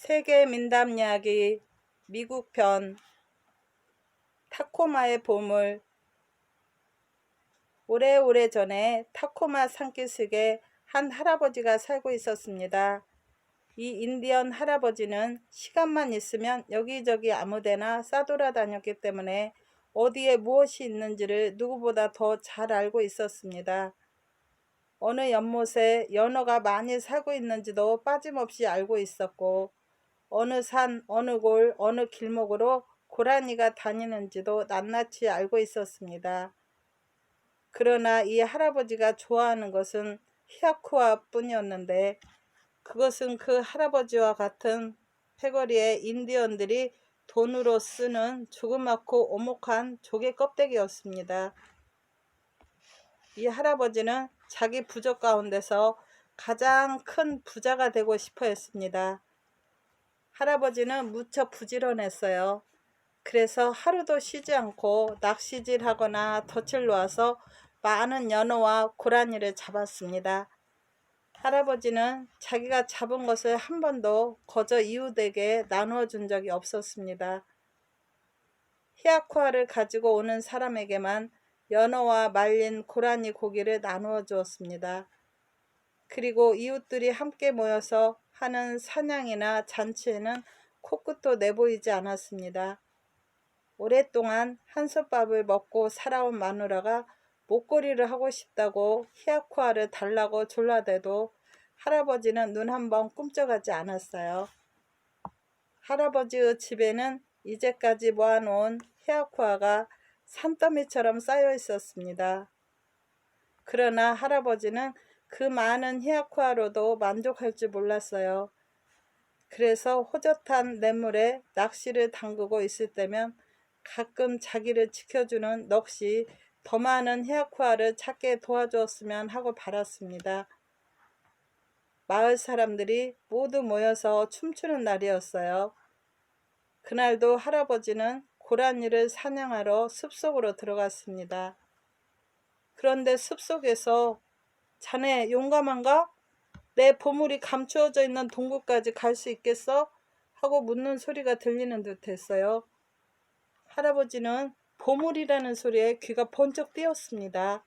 세계 민담 이야기 미국 편 타코마의 보물. 오래오래 전에 타코마 산기슭에 한 할아버지가 살고 있었습니다. 이 인디언 할아버지는 시간만 있으면 여기저기 아무데나 싸돌아다녔기 때문에 어디에 무엇이 있는지를 누구보다 더 잘 알고 있었습니다. 어느 연못에 연어가 많이 살고 있는지도 빠짐없이 알고 있었고, 어느 산, 어느 골, 어느 길목으로 고라니가 다니는지도 낱낱이 알고 있었습니다. 그러나 이 할아버지가 좋아하는 것은 히아쿠아 뿐이었는데, 그것은 그 할아버지와 같은 패거리의 인디언들이 돈으로 쓰는 조그맣고 오목한 조개 껍데기였습니다. 이 할아버지는 자기 부족 가운데서 가장 큰 부자가 되고 싶어 했습니다. 할아버지는 무척 부지런했어요. 그래서 하루도 쉬지 않고 낚시질하거나 덫을 놓아서 많은 연어와 고라니를 잡았습니다. 할아버지는 자기가 잡은 것을 한 번도 거저 이웃에게 나누어 준 적이 없었습니다. 히아쿠아를 가지고 오는 사람에게만 연어와 말린 고라니 고기를 나누어 주었습니다. 그리고 이웃들이 함께 모여서 하는 사냥이나 잔치에는 코끝도 내보이지 않았습니다. 오랫동안 한솥밥을 먹고 살아온 마누라가 목걸이를 하고 싶다고 히아쿠아를 달라고 졸라대도 할아버지는 눈 한번 꿈쩍하지 않았어요. 할아버지의 집에는 이제까지 모아놓은 히아쿠아가 산더미처럼 쌓여 있었습니다. 그러나 할아버지는 그 많은 히아쿠아로도 만족할 줄 몰랐어요. 그래서 호젓한 냇물에 낚시를 담그고 있을 때면 가끔 자기를 지켜주는 넋이 더 많은 히아쿠아를 찾게 도와주었으면 하고 바랐습니다. 마을 사람들이 모두 모여서 춤추는 날이었어요. 그날도 할아버지는 고라니를 사냥하러 숲속으로 들어갔습니다. 그런데 숲속에서 자네 용감한가? 내 보물이 감추어져 있는 동굴까지 갈 수 있겠어? 하고 묻는 소리가 들리는 듯 했어요. 할아버지는 보물이라는 소리에 귀가 번쩍 뜨였습니다.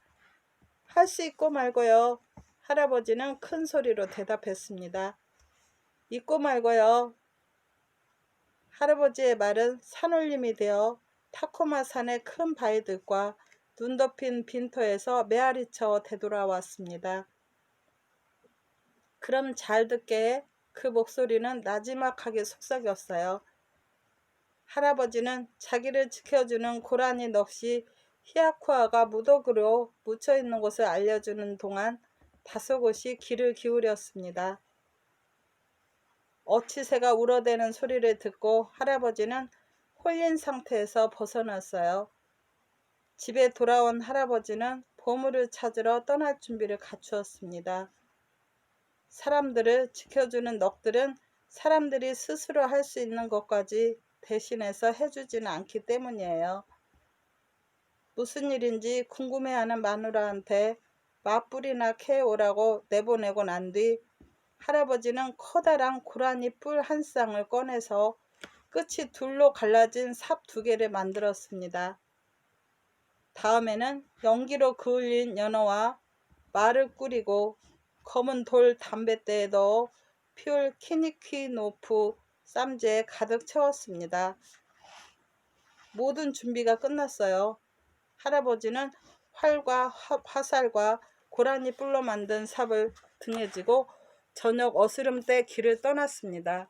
할 수 있고 말고요. 할아버지는 큰 소리로 대답했습니다. 있고 말고요. 할아버지의 말은 산울림이 되어 타코마 산의 큰 바위들과 눈 덮인 빈터에서 메아리쳐 되돌아왔습니다. 그럼 잘 듣게. 그 목소리는 나지막하게 속삭였어요. 할아버지는 자기를 지켜주는 고라니 넋이 히아쿠아가 무더기로 묻혀있는 곳을 알려주는 동안 다소곳이 귀를 기울였습니다. 어치새가 울어대는 소리를 듣고 할아버지는 홀린 상태에서 벗어났어요. 집에 돌아온 할아버지는 보물을 찾으러 떠날 준비를 갖추었습니다. 사람들을 지켜주는 넋들은 사람들이 스스로 할 수 있는 것까지 대신해서 해주지는 않기 때문이에요. 무슨 일인지 궁금해하는 마누라한테 맞불이나 캐오라고 내보내고 난 뒤 할아버지는 커다란 고라니 뿔 한 쌍을 꺼내서 끝이 둘로 갈라진 삽 2개를 만들었습니다. 다음에는 연기로 그을린 연어와 말을 꾸리고 검은 돌 담뱃대에 넣어 퓨올 키니퀴노프 쌈재에 가득 채웠습니다. 모든 준비가 끝났어요. 할아버지는 활과 화살과 고라니 뿔로 만든 삽을 등에 지고 저녁 어스름 때 길을 떠났습니다.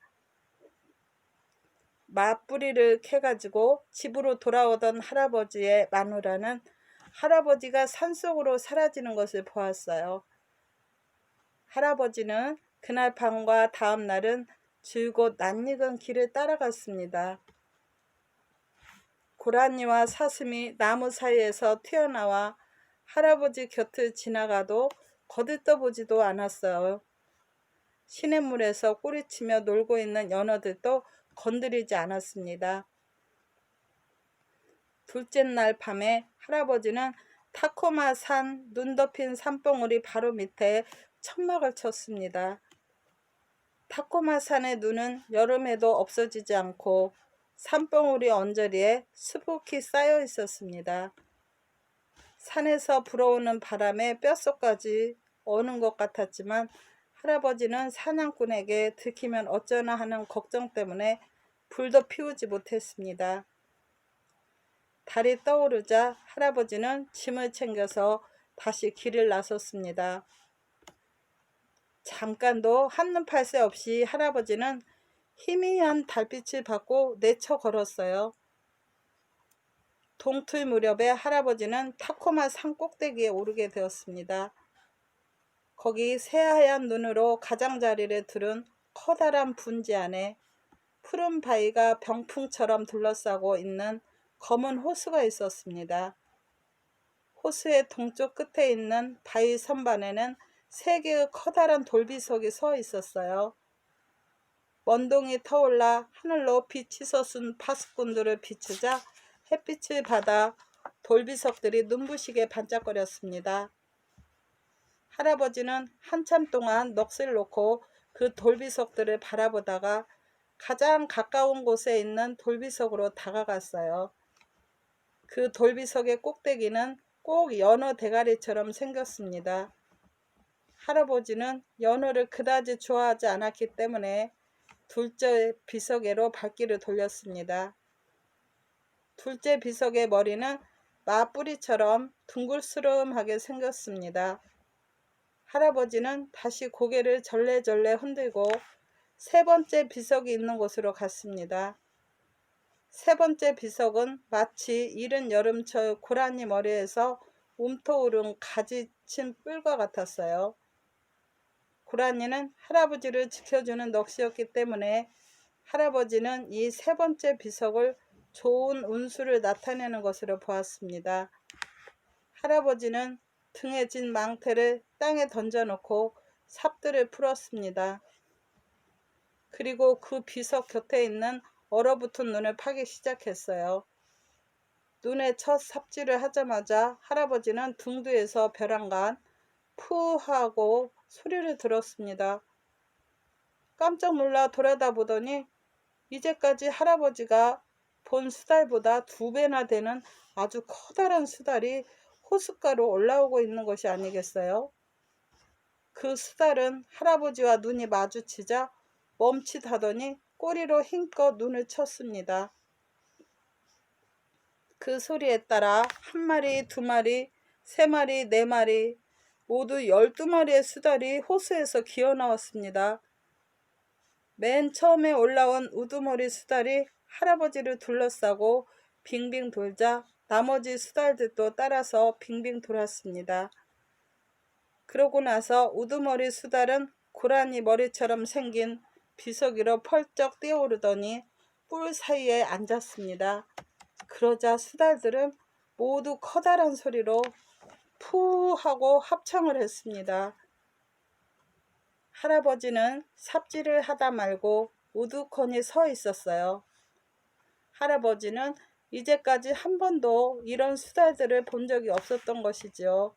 맞뿌리를 캐가지고 집으로 돌아오던 할아버지의 마누라는 할아버지가 산속으로 사라지는 것을 보았어요. 할아버지는 그날 밤과 다음 날은 줄곧 낯익은 길을 따라갔습니다. 고라니와 사슴이 나무 사이에서 튀어나와 할아버지 곁을 지나가도 거들떠보지도 않았어요. 시냇물에서 꼬리치며 놀고 있는 연어들도 건드리지 않았습니다. 둘째 날 밤에 할아버지는 타코마 산 눈 덮인 산봉우리 바로 밑에 천막을 쳤습니다. 타코마 산의 눈은 여름에도 없어지지 않고 산봉우리 언저리에 수북히 쌓여 있었습니다. 산에서 불어오는 바람에 뼛속까지 오는 것 같았지만 할아버지는 사냥꾼에게 들키면 어쩌나 하는 걱정 때문에 불도 피우지 못했습니다. 달이 떠오르자 할아버지는 짐을 챙겨서 다시 길을 나섰습니다. 잠깐도 한눈 팔 새 없이 할아버지는 희미한 달빛을 받고 내쳐 걸었어요. 동틀 무렵에 할아버지는 타코마 산 꼭대기에 오르게 되었습니다. 거기 새하얀 눈으로 가장자리를 두른 커다란 분지 안에 푸른 바위가 병풍처럼 둘러싸고 있는 검은 호수가 있었습니다. 호수의 동쪽 끝에 있는 바위 선반에는 3개의 커다란 돌비석이 서 있었어요. 먼동이 터올라 하늘로 빛이 솟은 파수꾼들을 비추자 햇빛을 받아 돌비석들이 눈부시게 반짝거렸습니다. 할아버지는 한참 동안 넋을 놓고 그 돌비석들을 바라보다가 가장 가까운 곳에 있는 돌비석으로 다가갔어요. 그 돌비석의 꼭대기는 꼭 연어 대가리처럼 생겼습니다. 할아버지는 연어를 그다지 좋아하지 않았기 때문에 둘째 비석에로 발길을 돌렸습니다. 둘째 비석의 머리는 마뿌리처럼 둥글스름하게 생겼습니다. 할아버지는 다시 고개를 절레절레 흔들고 3번째 비석이 있는 곳으로 갔습니다. 3번째 비석은 마치 이른 여름철 고라니 머리에서 움터오른 가지친 뿔과 같았어요. 고라니는 할아버지를 지켜주는 넋이었기 때문에 할아버지는 이 3번째 비석을 좋은 운수를 나타내는 것으로 보았습니다. 할아버지는 등에 진 망태를 땅에 던져놓고 삽들을 풀었습니다. 그리고 그 비석 곁에 있는 얼어붙은 눈을 파기 시작했어요. 눈에 첫 삽질을 하자마자 할아버지는 등 뒤에서 벼랑간 푸 하고 소리를 들었습니다. 깜짝 놀라 돌아다 보더니 이제까지 할아버지가 본 수달보다 2배나 되는 아주 커다란 수달이 호숫가로 올라오고 있는 것이 아니겠어요? 그 수달은 할아버지와 눈이 마주치자 멈칫하더니 꼬리로 힘껏 눈을 쳤습니다. 그 소리에 따라 1마리, 2마리, 3마리, 4마리 모두 12마리의 수달이 호수에서 기어나왔습니다. 맨 처음에 올라온 우두머리 수달이 할아버지를 둘러싸고 빙빙 돌자 나머지 수달들도 따라서 빙빙 돌았습니다. 그러고 나서 우두머리 수달은 고라니 머리처럼 생긴 비석이로 펄쩍 뛰어오르더니 뿔 사이에 앉았습니다. 그러자 수달들은 모두 커다란 소리로 푸 하고 합창을 했습니다. 할아버지는 삽질을 하다 말고 우두커니 서 있었어요. 할아버지는 이제까지 한 번도 이런 수달들을 본 적이 없었던 것이지요.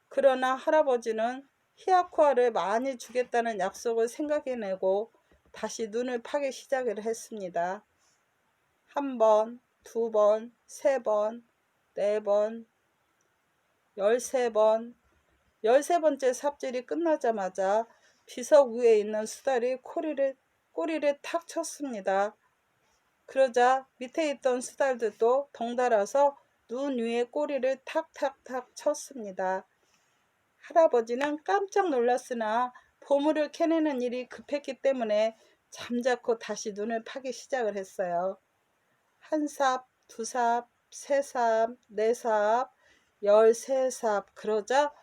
그러나 할아버지는 히아쿠아를 많이 주겠다는 약속을 생각해내고 다시 눈을 파기 시작을 했습니다. 1번, 2번, 3번, 4번, 13번, 13번째 삽질이 끝나자마자 비석 위에 있는 수달이 꼬리를 탁 쳤습니다. 그러자 밑에 있던 수달들도 덩달아서 눈 위에 꼬리를 탁탁탁 쳤습니다. 할아버지는 깜짝 놀랐으나 보물을 캐내는 일이 급했기 때문에 잠자코 다시 눈을 파기 시작을 했어요. 1삽, 2삽, 3삽, 4삽, 13삽. 그러자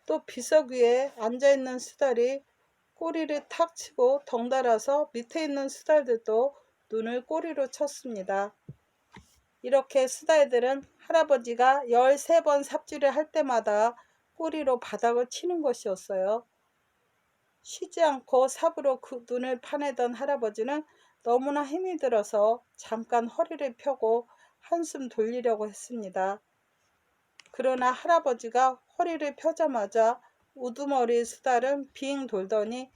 또 비석 위에 앉아있는 수달이 꼬리를 탁 치고 덩달아서 밑에 있는 수달들도 눈을 꼬리로 쳤습니다. 이렇게 수달들은 할아버지가 13번 삽질을 할 때마다 꼬리로 바닥을 치는 것이었어요. 쉬지 않고 삽으로 그 눈을 파내던 할아버지는 너무나 힘이 들어서 잠깐 허리를 펴고 한숨 돌리려고 했습니다. 그러나 할아버지가 허리를 펴자마자 우두머리 수달은 빙 돌더니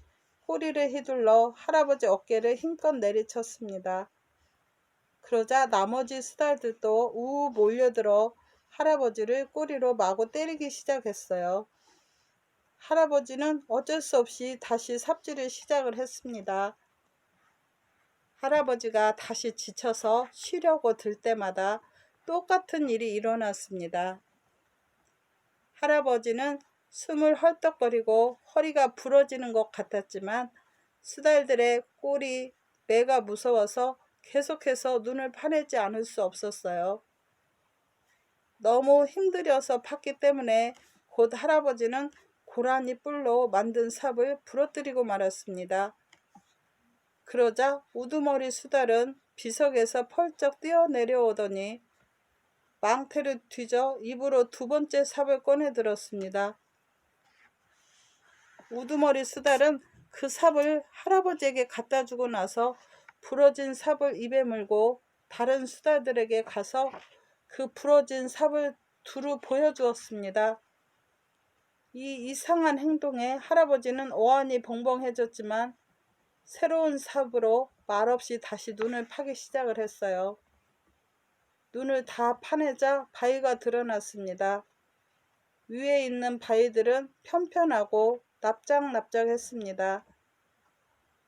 꼬리를 휘둘러 할아버지 어깨를 힘껏 내리쳤습니다. 그러자 나머지 수달들도 우 몰려들어 할아버지를 꼬리로 마구 때리기 시작했어요. 할아버지는 어쩔 수 없이 다시 삽질을 시작을 했습니다. 할아버지가 다시 지쳐서 쉬려고 들 때마다 똑같은 일이 일어났습니다. 할아버지는 숨을 헐떡거리고 허리가 부러지는 것 같았지만 수달들의 꼬리, 매가 무서워서 계속해서 눈을 파내지 않을 수 없었어요. 너무 힘들여서 팠기 때문에 곧 할아버지는 고라니 뿔로 만든 삽을 부러뜨리고 말았습니다. 그러자 우두머리 수달은 비석에서 펄쩍 뛰어 내려오더니 망태를 뒤져 입으로 두 번째 삽을 꺼내 들었습니다. 우두머리 수달은 그 삽을 할아버지에게 갖다 주고 나서 부러진 삽을 입에 물고 다른 수달들에게 가서 그 부러진 삽을 두루 보여주었습니다. 이 이상한 행동에 할아버지는 어안이 벙벙해졌지만 새로운 삽으로 말없이 다시 눈을 파기 시작을 했어요. 눈을 다 파내자 바위가 드러났습니다. 위에 있는 바위들은 편편하고 납작납작했습니다.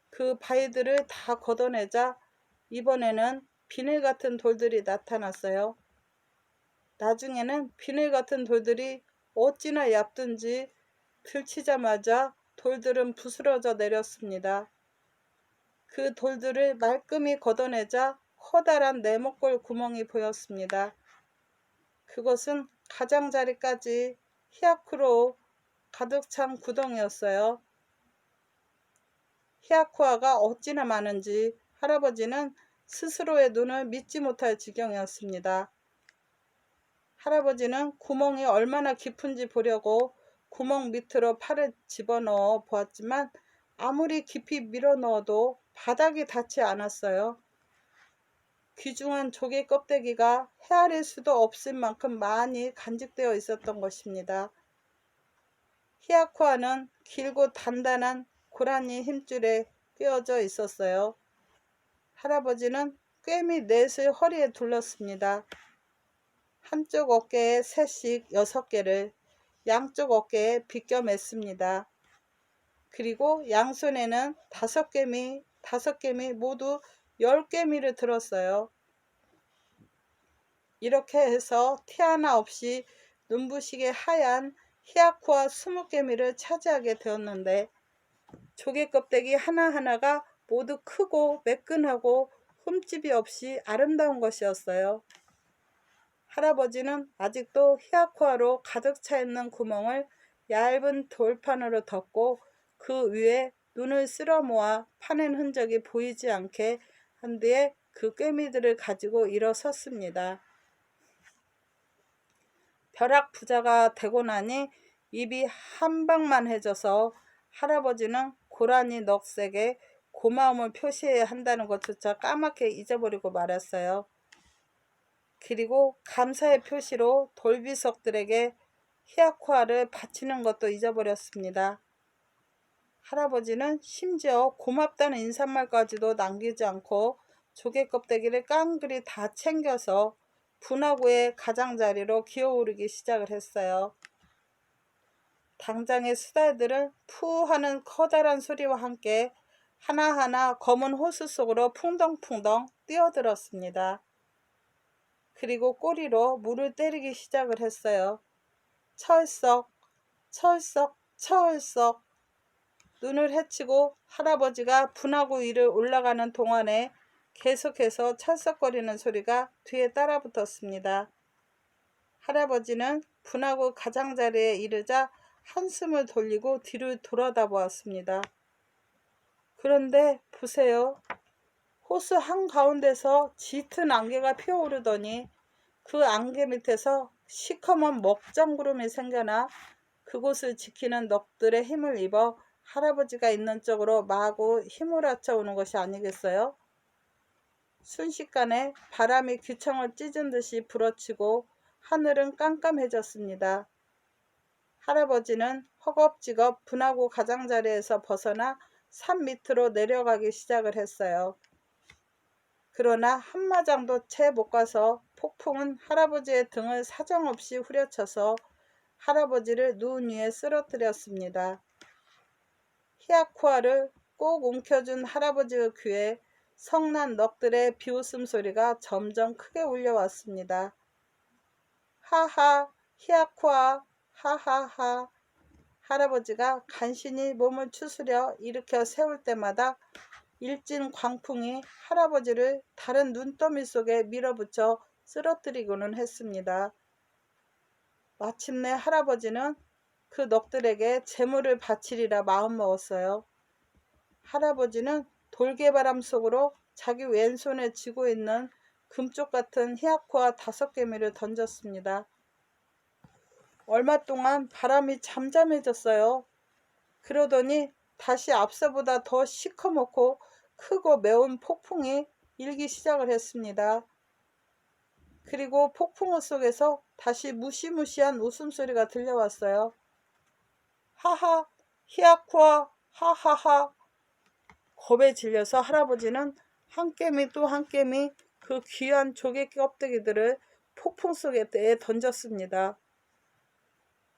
그 바위들을 다 걷어내자 이번에는 비늘 같은 돌들이 나타났어요. 나중에는 비늘 같은 돌들이 어찌나 얇든지 들치자마자 돌들은 부스러져 내렸습니다. 그 돌들을 말끔히 걷어내자 커다란 네모꼴 구멍이 보였습니다. 그것은 가장자리까지 히아쿠로 가득 찬 구덩이였어요. 히아쿠아가 어찌나 많은지 할아버지는 스스로의 눈을 믿지 못할 지경이었습니다. 할아버지는 구멍이 얼마나 깊은지 보려고 구멍 밑으로 팔을 집어넣어 보았지만 아무리 깊이 밀어넣어도 바닥이 닿지 않았어요. 귀중한 조개 껍데기가 헤아릴 수도 없을 만큼 많이 간직되어 있었던 것입니다. 히아쿠아는 길고 단단한 고라니 힘줄에 꿰어져 있었어요. 할아버지는 꿰미 넷을 허리에 둘렀습니다. 한쪽 어깨에 셋씩 6개를, 양쪽 어깨에 비껴 맸습니다. 그리고 양손에는 5개미 모두 10개미를 들었어요. 이렇게 해서 티 하나 없이 눈부시게 하얀 히아쿠아 20개미를 차지하게 되었는데 조개 껍데기 하나하나가 모두 크고 매끈하고 흠집이 없이 아름다운 것이었어요. 할아버지는 아직도 히아쿠아로 가득 차 있는 구멍을 얇은 돌판으로 덮고 그 위에 눈을 쓸어 모아 파낸 흔적이 보이지 않게 한 뒤에 그 꿰미들을 가지고 일어섰습니다. 벼락 부자가 되고 나니 입이 한방만해져서 할아버지는 고라니 넋에게 고마움을 표시해야 한다는 것조차 까맣게 잊어버리고 말았어요. 그리고 감사의 표시로 돌비석들에게 히아쿠아를 바치는 것도 잊어버렸습니다. 할아버지는 심지어 고맙다는 인사말까지도 남기지 않고 조개 껍데기를 깡그리 다 챙겨서 분화구의 가장자리로 기어오르기 시작을 했어요. 당장의 수달들은 푸 하는 커다란 소리와 함께 하나하나 검은 호수 속으로 풍덩풍덩 뛰어들었습니다. 그리고 꼬리로 물을 때리기 시작을 했어요. 철썩, 철썩, 철썩. 눈을 헤치고 할아버지가 분화구 위를 올라가는 동안에 계속해서 철썩거리는 소리가 뒤에 따라붙었습니다. 할아버지는 분화구 가장자리에 이르자 한숨을 돌리고 뒤를 돌아다 보았습니다. 그런데 보세요. 호수 한가운데서 짙은 안개가 피어오르더니 그 안개 밑에서 시커먼 먹장구름이 생겨나 그곳을 지키는 넋들의 힘을 입어 할아버지가 있는 쪽으로 마구 휘몰아쳐 오는 것이 아니겠어요? 순식간에 바람이 귀청을 찢은 듯이 불어치고 하늘은 깜깜해졌습니다. 할아버지는 허겁지겁 분화구 가장자리에서 벗어나 산 밑으로 내려가기 시작을 했어요. 그러나 한마장도 채 못 가서 폭풍은 할아버지의 등을 사정없이 후려쳐서 할아버지를 눈 위에 쓰러뜨렸습니다. 히아쿠아를 꼭 움켜쥔 할아버지의 귀에 성난 넋들의 비웃음 소리가 점점 크게 울려왔습니다. 하하, 히아쿠아, 하하하. 할아버지가 간신히 몸을 추스려 일으켜 세울 때마다 일진 광풍이 할아버지를 다른 눈더미 속에 밀어붙여 쓰러뜨리고는 했습니다. 마침내 할아버지는 그 넋들에게 재물을 바치리라 마음먹었어요. 할아버지는 돌개바람 속으로 자기 왼손에 쥐고 있는 금쪽 같은 히아쿠아 5개미를 던졌습니다. 얼마 동안 바람이 잠잠해졌어요. 그러더니 다시 앞서보다 더 시커멓고 크고 매운 폭풍이 일기 시작을 했습니다. 그리고 폭풍우 속에서 다시 무시무시한 웃음소리가 들려왔어요. 하하, 히아쿠아, 하하하. 겁에 질려서 할아버지는 한 개미 또 한 개미 그 귀한 조개 껍데기들을 폭풍 속에 던졌습니다.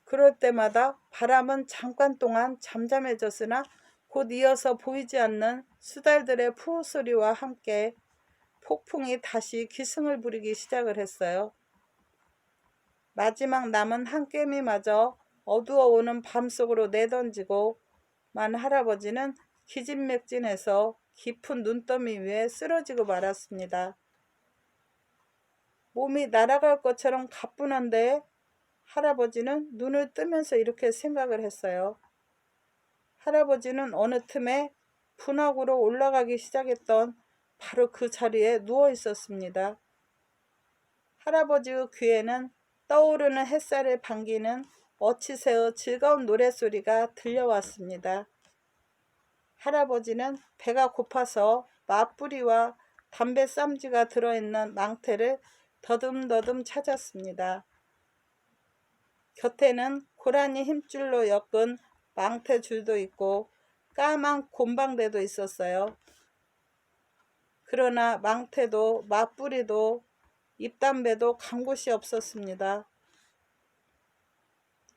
그럴 때마다 바람은 잠깐 동안 잠잠해졌으나 곧 이어서 보이지 않는 수달들의 푸우소리와 함께 폭풍이 다시 기승을 부리기 시작을 했어요. 마지막 남은 한 개미마저 어두워오는 밤속으로 내던지고 만 할아버지는 기진맥진해서 깊은 눈더미 위에 쓰러지고 말았습니다. 몸이 날아갈 것처럼 가뿐한데 할아버지는 눈을 뜨면서 이렇게 생각을 했어요. 할아버지는 어느 틈에 분화구로 올라가기 시작했던 바로 그 자리에 누워 있었습니다. 할아버지의 귀에는 떠오르는 햇살을 반기는 어치새의 즐거운 노랫소리가 들려왔습니다. 할아버지는 배가 고파서 맞뿌리와 담배 쌈지가 들어있는 망태를 더듬더듬 찾았습니다. 곁에는 고라니 힘줄로 엮은 망태줄도 있고 까만 곰방대도 있었어요. 그러나 망태도 맞뿌리도 잎담배도 간 곳이 없었습니다.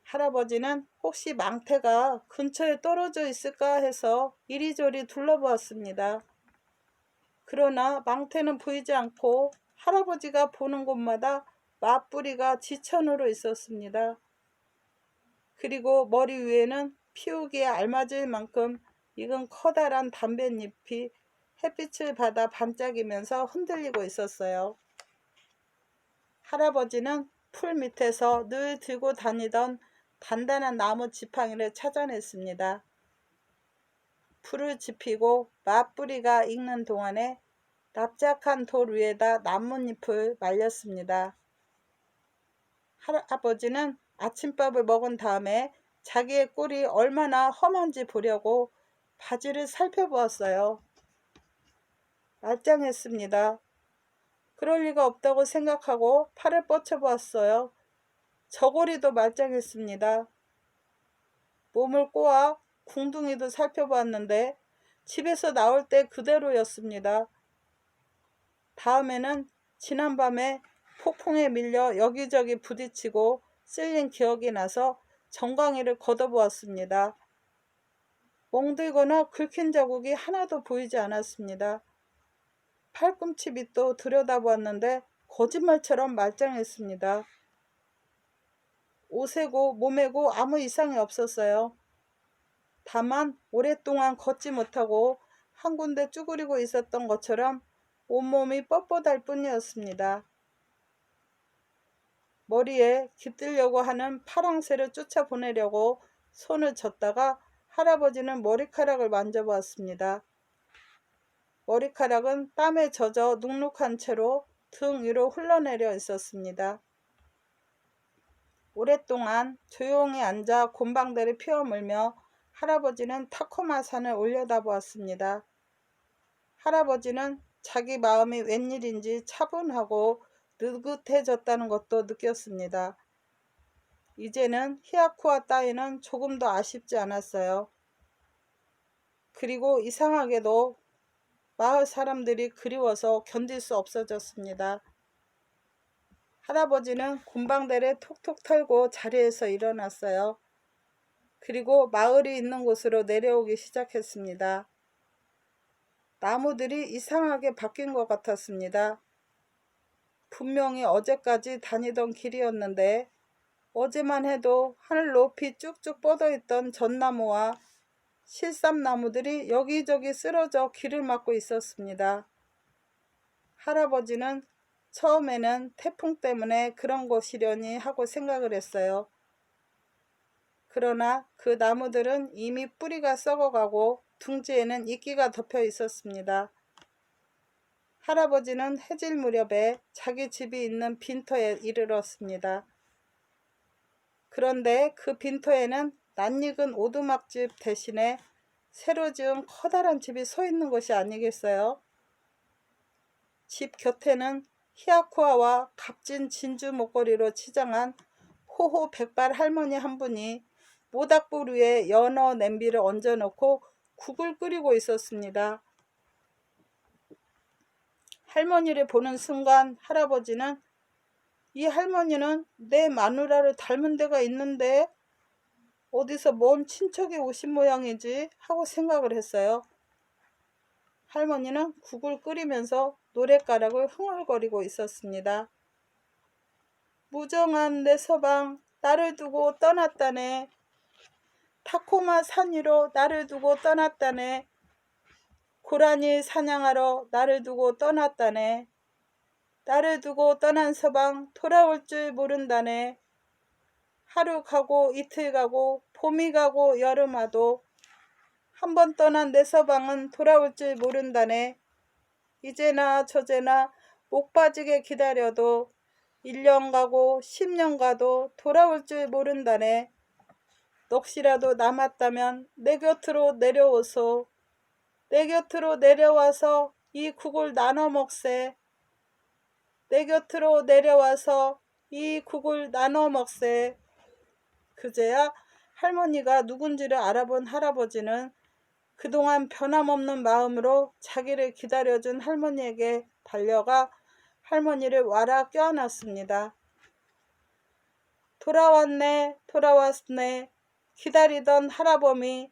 할아버지는 혹시 망태가 근처에 떨어져 있을까 해서 이리저리 둘러보았습니다. 그러나 망태는 보이지 않고 할아버지가 보는 곳마다 맞뿌리가 지천으로 있었습니다. 그리고 머리 위에는 피우기에 알맞을 만큼 익은 커다란 담뱃잎이 햇빛을 받아 반짝이면서 흔들리고 있었어요. 할아버지는 풀 밑에서 늘 들고 다니던 단단한 나무 지팡이를 찾아냈습니다. 풀을 지피고 맞뿌리가 익는 동안에 납작한 돌 위에다 나뭇잎을 말렸습니다. 할아버지는 아침밥을 먹은 다음에 자기의 꼴이 얼마나 험한지 보려고 바지를 살펴보았어요. 말짱했습니다. 그럴 리가 없다고 생각하고 팔을 뻗쳐보았어요. 저고리도 말짱했습니다. 몸을 꼬아 궁둥이도 살펴보았는데 집에서 나올 때 그대로였습니다. 다음에는 지난밤에 폭풍에 밀려 여기저기 부딪히고 쓸린 기억이 나서 정강이를 걷어보았습니다. 멍들거나 긁힌 자국이 하나도 보이지 않았습니다. 팔꿈치 밑도 들여다보았는데 거짓말처럼 말짱했습니다. 옷에고 몸에고 아무 이상이 없었어요. 다만 오랫동안 걷지 못하고 한 군데 쭈그리고 있었던 것처럼 온몸이 뻣뻣할 뿐이었습니다. 머리에 깃들려고 하는 파랑새를 쫓아보내려고 손을 젓다가 할아버지는 머리카락을 만져보았습니다. 머리카락은 땀에 젖어 눅눅한 채로 등 위로 흘러내려 있었습니다. 오랫동안 조용히 앉아 곰방대를 피워물며 할아버지는 타코마 산을 올려다보았습니다. 할아버지는 자기 마음이 웬일인지 차분하고 느긋해졌다는 것도 느꼈습니다. 이제는 히아쿠아 따위는 조금도 아쉽지 않았어요. 그리고 이상하게도 마을 사람들이 그리워서 견딜 수 없어졌습니다. 할아버지는 곰방대를 톡톡 털고 자리에서 일어났어요. 그리고 마을이 있는 곳으로 내려오기 시작했습니다. 나무들이 이상하게 바뀐 것 같았습니다. 분명히 어제까지 다니던 길이었는데 어제만 해도 하늘 높이 쭉쭉 뻗어있던 전나무와 실삼나무들이 여기저기 쓰러져 길을 막고 있었습니다. 할아버지는 처음에는 태풍 때문에 그런 것이려니 하고 생각을 했어요. 그러나 그 나무들은 이미 뿌리가 썩어가고 둥지에는 이끼가 덮여 있었습니다. 할아버지는 해질 무렵에 자기 집이 있는 빈터에 이르렀습니다. 그런데 그 빈터에는 낯익은 오두막집 대신에 새로 지은 커다란 집이 서 있는 것이 아니겠어요? 집 곁에는 히아쿠아와 값진 진주 목걸이로 치장한 호호 백발 할머니 한 분이 모닥불 위에 연어 냄비를 얹어놓고 국을 끓이고 있었습니다. 할머니를 보는 순간 할아버지는 이 할머니는 내 마누라를 닮은 데가 있는데 어디서 먼 친척이 오신 모양이지 하고 생각을 했어요. 할머니는 국을 끓이면서 노랫가락을 흥얼거리고 있었습니다. 무정한 내 서방 나를 두고 떠났다네. 타코마 산 위로 나를 두고 떠났다네. 고라니 사냥하러 나를 두고 떠났다네. 나를 두고 떠난 서방 돌아올 줄 모른다네. 하루 가고 이틀 가고 봄이 가고 여름 와도 한 번 떠난 내 서방은 돌아올 줄 모른다네. 이제나 저제나 목 빠지게 기다려도 1년 가고 10년 가도 돌아올 줄 모른다네. 넋이라도 남았다면 내 곁으로 내려오소. 내 곁으로 내려와서 이 국을 나눠 먹세. 내 곁으로 내려와서 이 국을 나눠 먹세. 그제야 할머니가 누군지를 알아본 할아버지는 그동안 변함없는 마음으로 자기를 기다려준 할머니에게 달려가 할머니를 와라 껴안았습니다. 돌아왔네, 돌아왔네. 기다리던 할아범이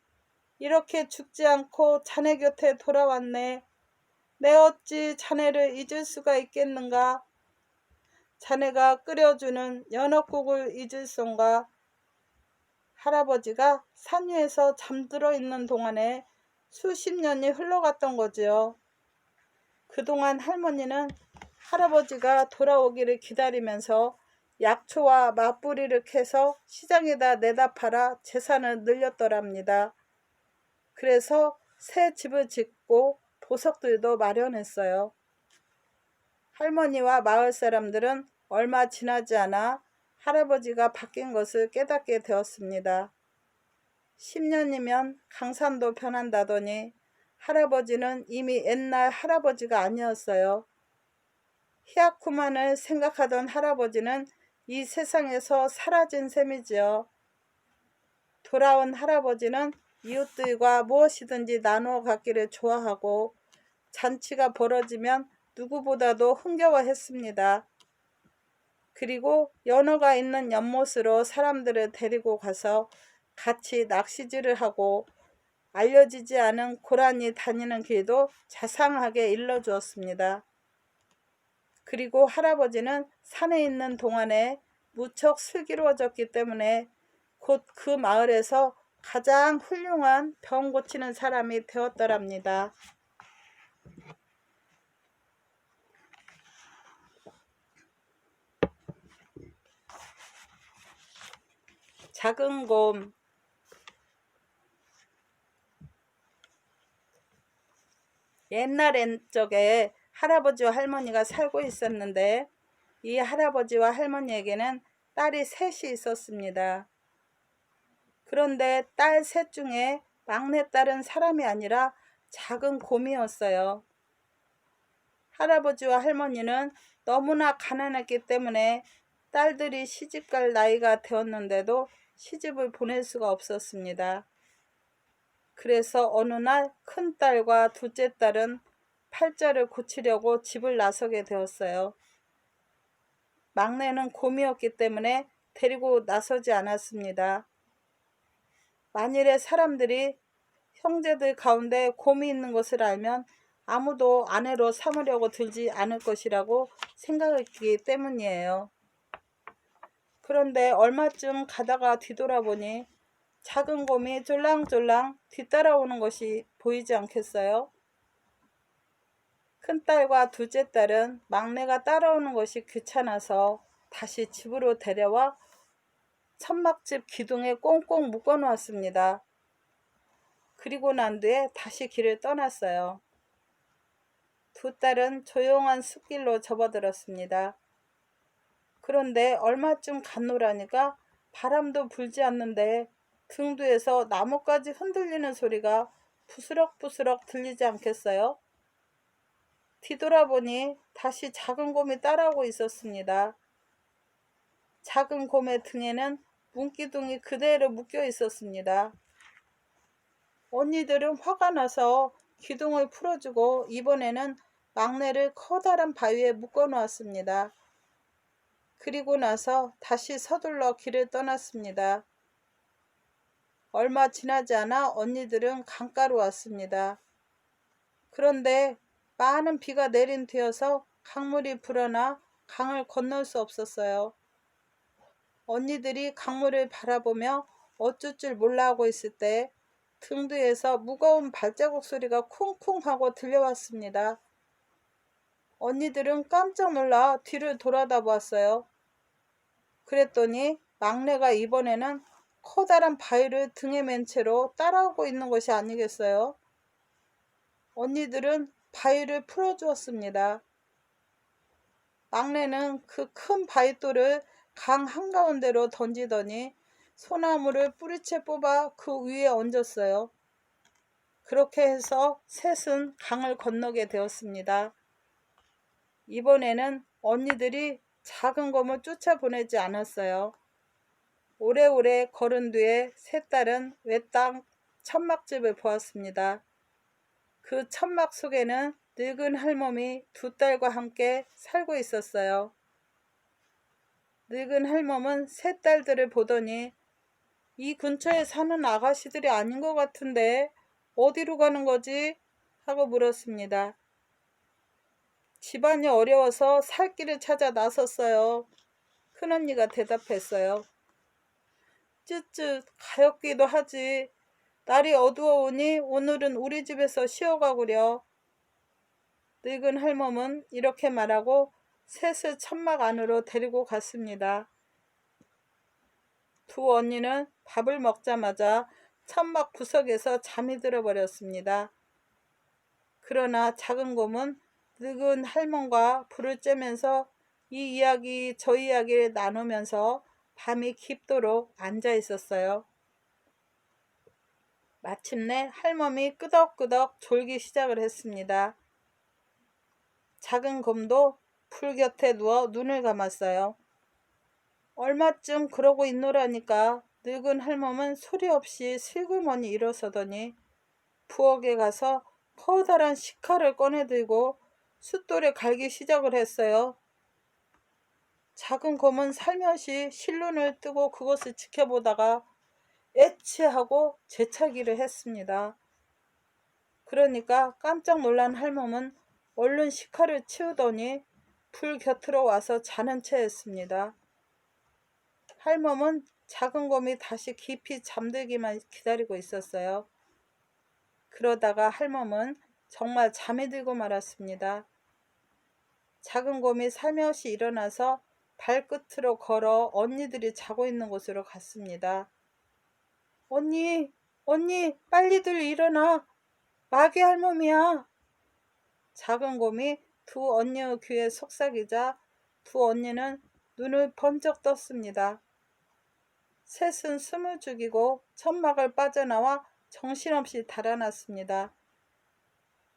이렇게 죽지 않고 자네 곁에 돌아왔네. 내 어찌 자네를 잊을 수가 있겠는가? 자네가 끓여주는 연어국을 잊을 son가? 할아버지가 산 위에서 잠들어 있는 동안에 수십 년이 흘러갔던 거지요. 그동안 할머니는 할아버지가 돌아오기를 기다리면서 약초와 맞부리를 캐서 시장에다 내다 팔아 재산을 늘렸더랍니다. 그래서 새 집을 짓고 보석들도 마련했어요. 할머니와 마을 사람들은 얼마 지나지 않아 할아버지가 바뀐 것을 깨닫게 되었습니다. 10년이면 강산도 변한다더니 할아버지는 이미 옛날 할아버지가 아니었어요. 히아쿠만을 생각하던 할아버지는 이 세상에서 사라진 셈이지요. 돌아온 할아버지는 이웃들과 무엇이든지 나누어 갖기를 좋아하고 잔치가 벌어지면 누구보다도 흥겨워했습니다. 그리고 연어가 있는 연못으로 사람들을 데리고 가서 같이 낚시질을 하고 알려지지 않은 고라니 다니는 길도 자상하게 일러주었습니다. 그리고 할아버지는 산에 있는 동안에 무척 슬기로워졌기 때문에 곧 그 마을에서 가장 훌륭한 병 고치는 사람이 되었더랍니다. 작은 곰. 옛날 적에 할아버지와 할머니가 살고 있었는데 이 할아버지와 할머니에게는 딸이 셋이 있었습니다. 그런데 딸 셋 중에 막내딸은 사람이 아니라 작은 곰이었어요. 할아버지와 할머니는 너무나 가난했기 때문에 딸들이 시집갈 나이가 되었는데도 시집을 보낼 수가 없었습니다. 그래서 어느 날 큰딸과 둘째 딸은 팔자를 고치려고 집을 나서게 되었어요. 막내는 곰이었기 때문에 데리고 나서지 않았습니다. 만일에 사람들이 형제들 가운데 곰이 있는 것을 알면 아무도 아내로 삼으려고 들지 않을 것이라고 생각했기 때문이에요. 그런데 얼마쯤 가다가 뒤돌아보니 작은 곰이 쫄랑쫄랑 뒤따라오는 것이 보이지 않겠어요? 큰딸과 둘째 딸은 막내가 따라오는 것이 귀찮아서 다시 집으로 데려와 천막집 기둥에 꽁꽁 묶어 놓았습니다. 그리고 난 뒤에 다시 길을 떠났어요. 두 딸은 조용한 숲길로 접어들었습니다. 그런데 얼마쯤 갔노라니까 바람도 불지 않는데 등 뒤에서 나뭇가지 흔들리는 소리가 부스럭부스럭 들리지 않겠어요? 뒤돌아보니 다시 작은 곰이 따라오고 있었습니다. 작은 곰의 등에는 문기둥이 그대로 묶여 있었습니다. 언니들은 화가 나서 기둥을 풀어주고 이번에는 막내를 커다란 바위에 묶어 놓았습니다. 그리고 나서 다시 서둘러 길을 떠났습니다. 얼마 지나지 않아 언니들은 강가로 왔습니다. 그런데 많은 비가 내린 뒤여서 강물이 불어나 강을 건널 수 없었어요. 언니들이 강물을 바라보며 어쩔 줄 몰라 하고 있을 때 등 뒤에서 무거운 발자국 소리가 쿵쿵 하고 들려왔습니다. 언니들은 깜짝 놀라 뒤를 돌아다 보았어요. 그랬더니 막내가 이번에는 커다란 바위를 등에 맨 채로 따라오고 있는 것이 아니겠어요? 언니들은 바위를 풀어주었습니다. 막내는 그 큰 바위돌을 강 한가운데로 던지더니 소나무를 뿌리채 뽑아 그 위에 얹었어요. 그렇게 해서 셋은 강을 건너게 되었습니다. 이번에는 언니들이 작은 곰을 쫓아보내지 않았어요. 오래오래 걸은 뒤에 세 딸은 외땅 천막집을 보았습니다. 그 천막 속에는 늙은 할멈이 두 딸과 함께 살고 있었어요. 늙은 할멈은 세 딸들을 보더니 이 근처에 사는 아가씨들이 아닌 것 같은데 어디로 가는 거지? 하고 물었습니다. 집안이 어려워서 살 길을 찾아 나섰어요. 큰언니가 대답했어요. 쯧쯧 가엾기도 하지. 날이 어두워오니 오늘은 우리 집에서 쉬어가구려. 늙은 할멈은 이렇게 말하고 셋을 천막 안으로 데리고 갔습니다. 두 언니는 밥을 먹자마자 천막 구석에서 잠이 들어버렸습니다. 그러나 작은 곰은 늙은 할멈과 불을 쬐면서 이 이야기 저 이야기를 나누면서 밤이 깊도록 앉아 있었어요. 마침내 할멈이 끄덕끄덕 졸기 시작을 했습니다. 작은 곰도 불 곁에 누워 눈을 감았어요. 얼마쯤 그러고 있노라니까 늙은 할멈은 소리 없이 슬그머니 일어서더니 부엌에 가서 커다란 식칼을 꺼내들고 숫돌에 갈기 시작을 했어요. 작은 곰은 살며시 실눈을 뜨고 그것을 지켜보다가 애치하고 재차기를 했습니다. 그러니까 깜짝 놀란 할멈은 얼른 식칼을 치우더니 불 곁으로 와서 자는 채 했습니다. 할멈은 작은 곰이 다시 깊이 잠들기만 기다리고 있었어요. 그러다가 할멈은 정말 잠이 들고 말았습니다. 작은 곰이 살며시 일어나서 발끝으로 걸어 언니들이 자고 있는 곳으로 갔습니다. 언니, 언니, 빨리들 일어나. 마귀 할멈이야. 작은 곰이 두 언니의 귀에 속삭이자 두 언니는 눈을 번쩍 떴습니다. 셋은 숨을 죽이고 천막을 빠져나와 정신없이 달아났습니다.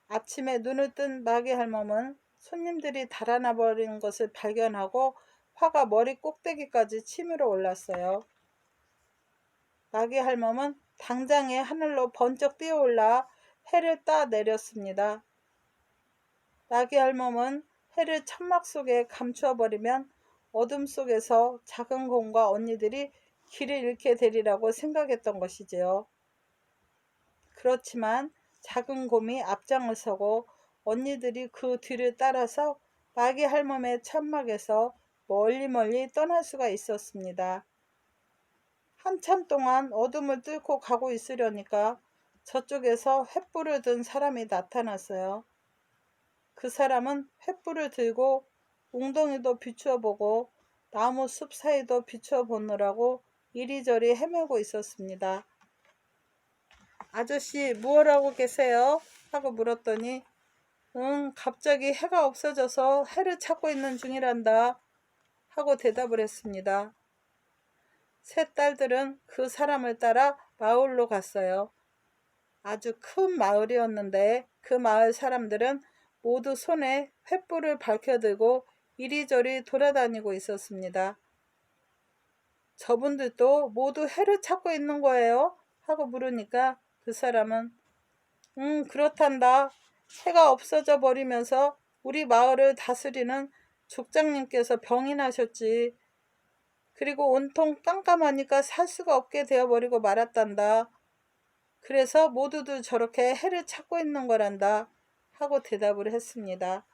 아침에 눈을 뜬 마귀 할멈은 손님들이 달아나 버린 것을 발견하고 화가 머리 꼭대기까지 치밀어 올랐어요. 마귀 할멈은 당장에 하늘로 번쩍 뛰어올라 해를 따 내렸습니다. 나귀 할멈은 해를 천막 속에 감추어 버리면 어둠 속에서 작은 곰과 언니들이 길을 잃게 되리라고 생각했던 것이지요. 그렇지만 작은 곰이 앞장을 서고 언니들이 그 뒤를 따라서 나귀 할멈의 천막에서 멀리 떠날 수가 있었습니다. 한참 동안 어둠을 뚫고 가고 있으려니까 저쪽에서 횃불을 든 사람이 나타났어요. 그 사람은 횃불을 들고 웅덩이도 비추어 보고 나무 숲 사이도 비추어 보느라고 이리저리 헤매고 있었습니다. 아저씨, 무엇하고 계세요? 하고 물었더니 갑자기 해가 없어져서 해를 찾고 있는 중이란다 하고 대답을 했습니다. 세 딸들은 그 사람을 따라 마을로 갔어요. 아주 큰 마을이었는데 그 마을 사람들은 모두 손에 횃불을 밝혀들고 이리저리 돌아다니고 있었습니다. 저분들도 모두 해를 찾고 있는 거예요? 하고 물으니까 그 사람은 그렇단다. 해가 없어져 버리면서 우리 마을을 다스리는 족장님께서 병이 나셨지. 그리고 온통 깜깜하니까 살 수가 없게 되어버리고 말았단다. 그래서 모두들 저렇게 해를 찾고 있는 거란다 하고 대답을 했습니다.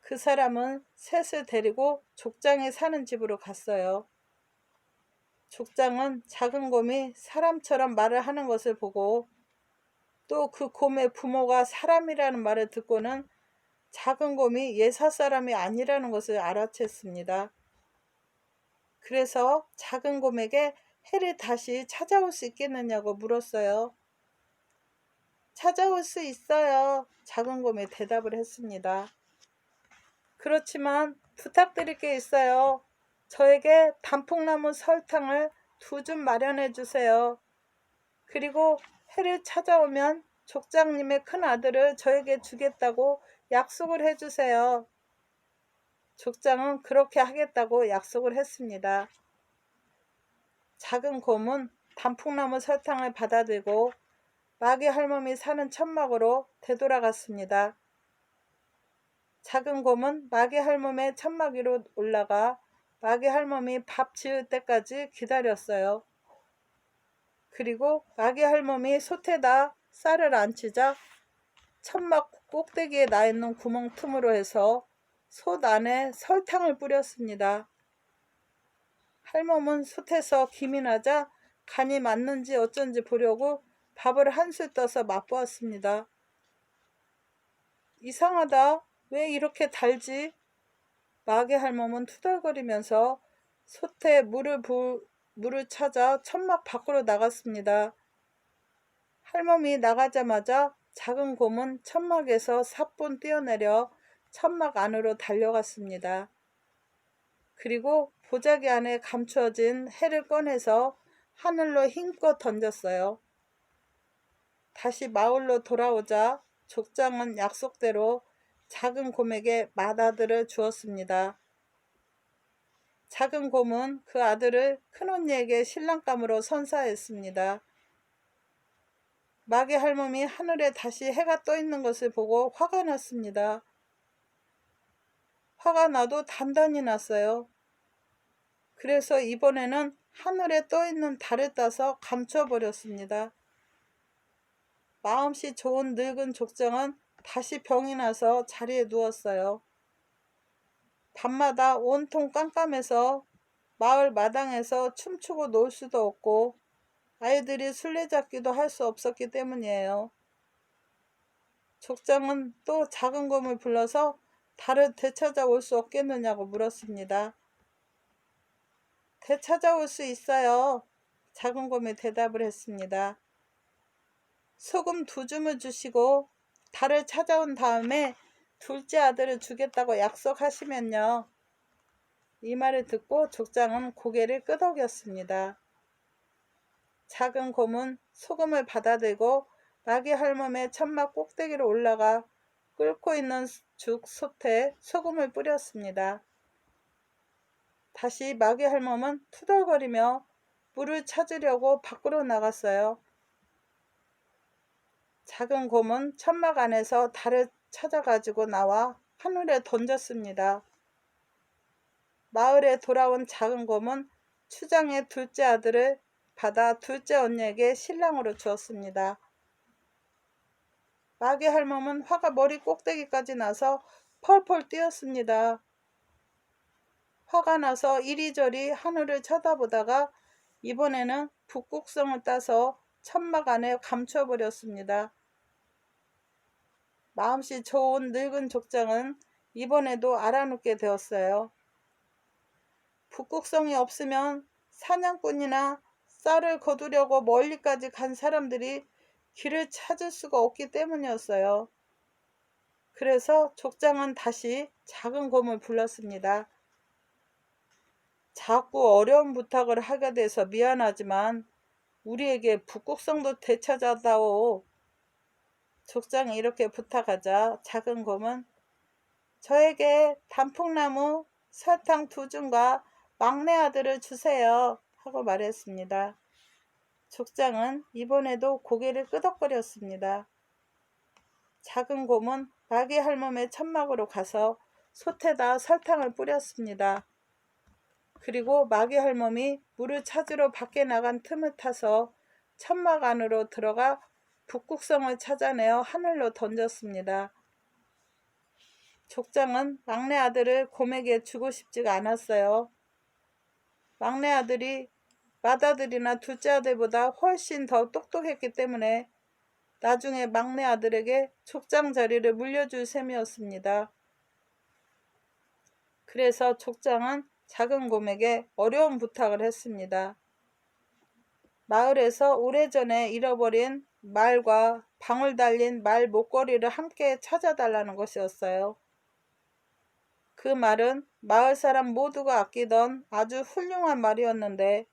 그 사람은 셋을 데리고 족장이 사는 집으로 갔어요. 족장은 작은 곰이 사람처럼 말을 하는 것을 보고 또 그 곰의 부모가 사람이라는 말을 듣고는 작은 곰이 예사 사람이 아니라는 것을 알아챘습니다. 그래서 작은 곰에게 해를 다시 찾아올 수 있겠느냐고 물었어요. 찾아올 수 있어요. 작은 곰이 대답을 했습니다. 그렇지만 부탁드릴 게 있어요. 저에게 단풍나무 설탕을 2줌 마련해 주세요. 그리고 해를 찾아오면 족장님의 큰 아들을 저에게 주겠다고 약속을 해주세요. 족장은 그렇게 하겠다고 약속을 했습니다. 작은 곰은 단풍나무 설탕을 받아들고 나귀 할멈이 사는 천막으로 되돌아갔습니다. 작은 곰은 나귀 할멈의 천막 위로 올라가 나귀 할멈이 밥 지을 때까지 기다렸어요. 그리고 나귀 할멈이 솥에다 쌀을 안치자 천막 꼭대기에 나 있는 구멍 틈으로 해서 솥 안에 설탕을 뿌렸습니다. 할멈은 솥에서 김이 나자 간이 맞는지 어쩐지 보려고 밥을 한술 떠서 맛보았습니다. 이상하다. 왜 이렇게 달지? 나귀 할멈은 투덜거리면서 솥에 물을 찾아 천막 밖으로 나갔습니다. 할멈이 나가자마자 작은 곰은 천막에서 사뿐 뛰어내려 천막 안으로 달려갔습니다. 그리고 보자기 안에 감추어진 해를 꺼내서 하늘로 힘껏 던졌어요. 다시 마을로 돌아오자 족장은 약속대로 작은 곰에게 맏아들을 주었습니다. 작은 곰은 그 아들을 큰언니에게 신랑감으로 선사했습니다. 나귀 할멈이 하늘에 다시 해가 떠 있는 것을 보고 화가 났습니다. 화가 나도 단단히 났어요. 그래서 이번에는 하늘에 떠 있는 달을 따서 감춰버렸습니다. 마음씨 좋은 늙은 족장은 다시 병이 나서 자리에 누웠어요. 밤마다 온통 깜깜해서 마을 마당에서 춤추고 놀 수도 없고 아이들이 술래잡기도 할 수 없었기 때문이에요. 족장은 또 작은 곰을 불러서 달을 되찾아올 수 없겠느냐고 물었습니다. 되찾아올 수 있어요. 작은 곰이 대답을 했습니다. 소금 2줌을 주시고 달을 찾아온 다음에 둘째 아들을 주겠다고 약속하시면요. 이 말을 듣고 족장은 고개를 끄덕였습니다. 작은 곰은 소금을 받아들고 나귀 할멈의 천막 꼭대기로 올라가 끓고 있는 죽 솥에 소금을 뿌렸습니다. 다시 나귀 할멈은 투덜거리며 물을 찾으려고 밖으로 나갔어요. 작은 곰은 천막 안에서 달을 찾아가지고 나와 하늘에 던졌습니다. 마을에 돌아온 작은 곰은 추장의 둘째 아들을 받아 둘째 언니에게 신랑으로 주었습니다. 마귀 할멈은 화가 머리 꼭대기까지 나서 펄펄 뛰었습니다. 화가 나서 이리저리 하늘을 쳐다보다가 이번에는 북극성을 따서 천막 안에 감춰버렸습니다. 마음씨 좋은 늙은 족장은 이번에도 알아눕게 되었어요. 북극성이 없으면 사냥꾼이나 쌀을 거두려고 멀리까지 간 사람들이 길을 찾을 수가 없기 때문이었어요. 그래서 족장은 다시 작은 곰을 불렀습니다. 자꾸 어려운 부탁을 하게 돼서 미안하지만 우리에게 북극성도 되찾아다오. 족장이 이렇게 부탁하자 작은 곰은 저에게 단풍나무, 설탕 2줌과 막내 아들을 주세요 하고 말했습니다. 족장은 이번에도 고개를 끄덕거렸습니다. 작은 곰은 마귀 할멈의 천막으로 가서 솥에다 설탕을 뿌렸습니다. 그리고 마귀 할멈이 물을 찾으러 밖에 나간 틈을 타서 천막 안으로 들어가 북극성을 찾아내어 하늘로 던졌습니다. 족장은 막내 아들을 곰에게 주고 싶지가 않았어요. 막내 아들이 맏아들이나 둘째 아들보다 훨씬 더 똑똑했기 때문에 나중에 막내 아들에게 족장 자리를 물려줄 셈이었습니다. 그래서 족장은 작은 곰에게 어려운 부탁을 했습니다. 마을에서 오래전에 잃어버린 말과 방울 달린 말 목걸이를 함께 찾아달라는 것이었어요. 그 말은 마을 사람 모두가 아끼던 아주 훌륭한 말이었는데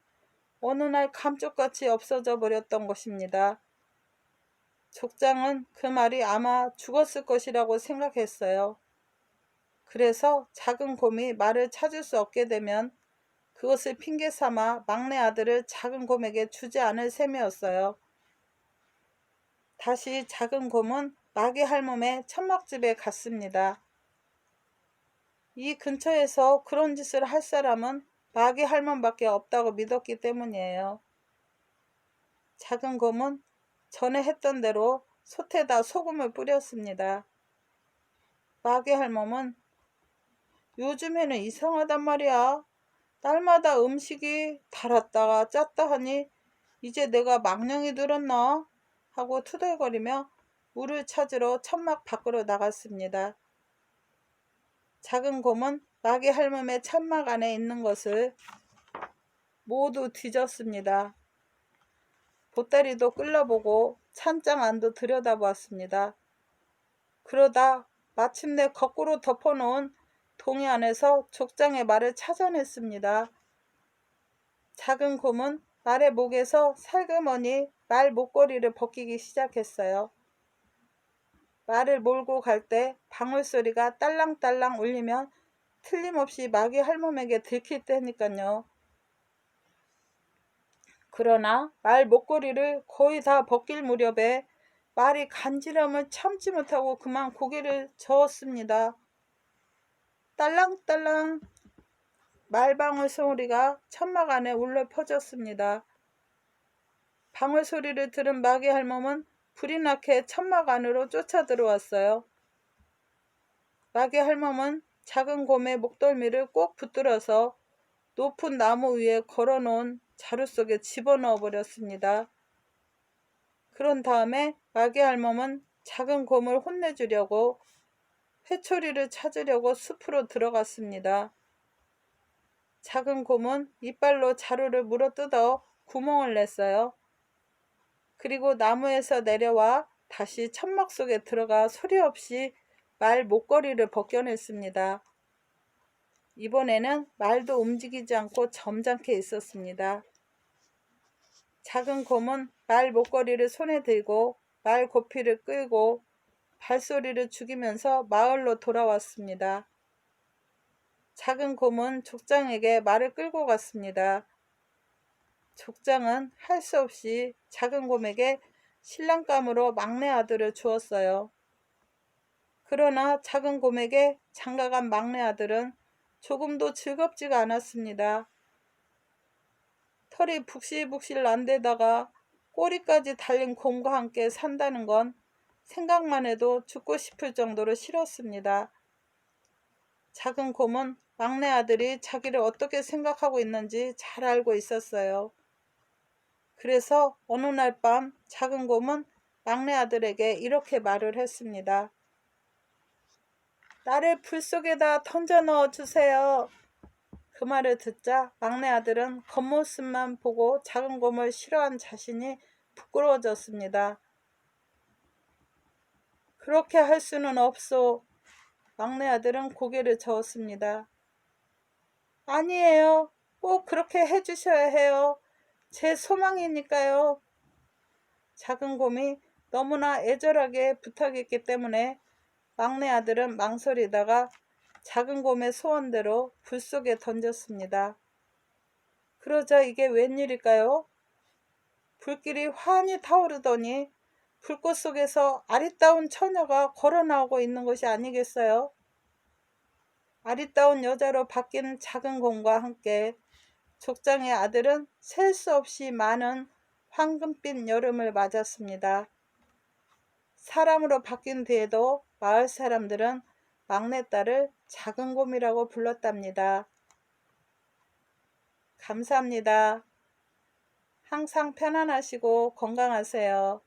어느 날 감쪽같이 없어져 버렸던 것입니다. 족장은 그 말이 아마 죽었을 것이라고 생각했어요. 그래서 작은 곰이 말을 찾을 수 없게 되면 그것을 핑계 삼아 막내 아들을 작은 곰에게 주지 않을 셈이었어요. 다시 작은 곰은 마귀 할멈의 천막집에 갔습니다. 이 근처에서 그런 짓을 할 사람은 마귀 할멈밖에 없다고 믿었기 때문이에요. 작은 곰은 전에 했던 대로 솥에다 소금을 뿌렸습니다. 마귀 할멈은 요즘에는 이상하단 말이야. 날마다 음식이 달았다가 짰다 하니 이제 내가 망령이 들었나? 하고 투덜거리며 물을 찾으러 천막 밖으로 나갔습니다. 작은 곰은 마귀 할멈의 천막 안에 있는 것을 모두 뒤졌습니다. 보따리도 끌려보고 찬장 안도 들여다보았습니다. 그러다 마침내 거꾸로 덮어놓은 동이 안에서 족장의 말을 찾아냈습니다. 작은 곰은 말의 목에서 살그머니 말 목걸이를 벗기기 시작했어요. 말을 몰고 갈 때 방울소리가 딸랑딸랑 울리면 틀림없이 마귀 할멈에게 들킬 때니까요. 그러나 말 목걸이를 거의 다 벗길 무렵에 말이 간지럼을 참지 못하고 그만 고개를 저었습니다. 딸랑딸랑 말방울 소리가 천막 안에 울려 퍼졌습니다. 방울 소리를 들은 마귀 할멈은 불이 나게 천막 안으로 쫓아 들어왔어요. 마귀 할멈은 작은 곰의 목덜미를 꼭 붙들어서 높은 나무 위에 걸어놓은 자루 속에 집어넣어 버렸습니다. 그런 다음에 마귀 할멈은 작은 곰을 혼내주려고 회초리를 찾으려고 숲으로 들어갔습니다. 작은 곰은 이빨로 자루를 물어뜯어 구멍을 냈어요. 그리고 나무에서 내려와 다시 천막 속에 들어가 소리 없이 말 목걸이를 벗겨냈습니다. 이번에는 말도 움직이지 않고 점잖게 있었습니다. 작은 곰은 말 목걸이를 손에 들고 말 고피를 끌고 발소리를 죽이면서 마을로 돌아왔습니다. 작은 곰은 족장에게 말을 끌고 갔습니다. 족장은 할 수 없이 작은 곰에게 신랑감으로 막내 아들을 주었어요. 그러나 작은 곰에게 장가간 막내 아들은 조금도 즐겁지가 않았습니다. 털이 북실북실 난 데다가 꼬리까지 달린 곰과 함께 산다는 건 생각만 해도 죽고 싶을 정도로 싫었습니다. 작은 곰은 막내 아들이 자기를 어떻게 생각하고 있는지 잘 알고 있었어요. 그래서 어느 날 밤 작은 곰은 막내 아들에게 이렇게 말을 했습니다. 나를 불 속에다 던져 넣어 주세요. 그 말을 듣자 막내 아들은 겉모습만 보고 작은 곰을 싫어한 자신이 부끄러워졌습니다. 그렇게 할 수는 없소. 막내 아들은 고개를 저었습니다. 아니에요. 꼭 그렇게 해주셔야 해요. 제 소망이니까요. 작은 곰이 너무나 애절하게 부탁했기 때문에 막내 아들은 망설이다가 작은 곰의 소원대로 불 속에 던졌습니다. 그러자 이게 웬일일까요? 불길이 환히 타오르더니 불꽃 속에서 아리따운 처녀가 걸어 나오고 있는 것이 아니겠어요? 아리따운 여자로 바뀐 작은 곰과 함께 족장의 아들은 셀 수 없이 많은 황금빛 여름을 맞았습니다. 사람으로 바뀐 뒤에도 마을 사람들은 막내딸을 작은 곰이라고 불렀답니다. 감사합니다. 항상 편안하시고 건강하세요.